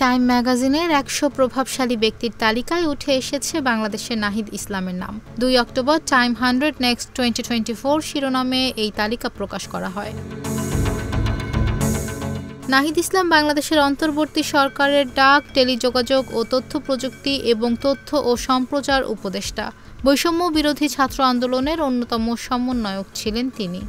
Time ম্যাগাজিনের ১০০ প্রভাবশালী ব্যক্তির তালিকায় উঠে এসেছে বাংলাদেশের নাহিদ ইসলামের নাম। ২ অক্টোবর টাইম 100 নেক্সট 2024 শিরোনামে এই তালিকা প্রকাশ করা হয়। নাহিদ ইসলাম বাংলাদেশের অন্তর্বর্তী সরকারের ডাক, টেলিযোগাযোগ ও তথ্য প্রযুক্তি এবং তথ্য ও সম্প্রচার উপদেষ্টা। বৈষম্য বিরোধী ছাত্র আন্দোলনের অন্যতম সমন্বয়ক ছিলেন তিনি।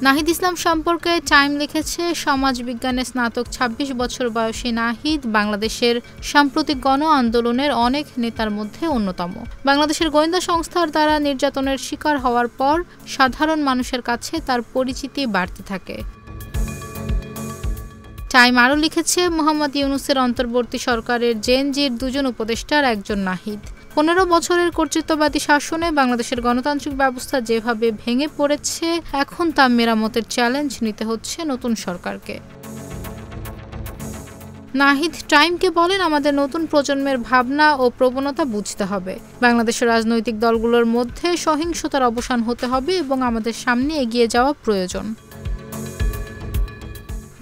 নাহিদ ইসলাম সম্পর্কে টাইম লিখেছে, সমাজবিজ্ঞানে স্নাতক ২৬ বছর বয়সী নাহিদ বাংলাদেশের সাম্প্রতিক গণ আন্দোলনের অনেক নেতার মধ্যে অন্যতম। বাংলাদেশের গোয়েন্দা সংস্থার দ্বারা নির্যাতনের শিকার হওয়ার পর সাধারণ মানুষের কাছে তার পরিচিতি বাড়তে থাকে। টাইম আরও লিখেছে, মোহাম্মদ ইউনূসের অন্তর্বর্তী সরকারের জেনজির ২ জন উপদেষ্টার একজন নাহিদ। ১৫ বছরের কর্তৃত্ববাদী শাসনে বাংলাদেশের গণতান্ত্রিক ব্যবস্থা যেভাবে ভেঙে পড়েছে, এখন তা মেরামতের চ্যালেঞ্জ নিতে হচ্ছে নতুন সরকারকে। নাহিদ টাইমকে বলেন, আমাদের নতুন প্রজন্মের ভাবনা ও প্রবণতা বুঝতে হবে। বাংলাদেশের রাজনৈতিক দলগুলোর মধ্যে সহিংসতার অবসান হতে হবে এবং আমাদের সামনে এগিয়ে যাওয়া প্রয়োজন।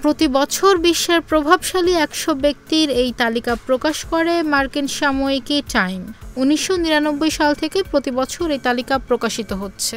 প্রতি বছর বিশ্বের প্রভাবশালী ১০০ ব্যক্তির এই তালিকা প্রকাশ করে মার্কিন সাময়িকী টাইম। ১৯৯৯ সাল থেকে প্রতি বছর এই তালিকা প্রকাশিত হচ্ছে।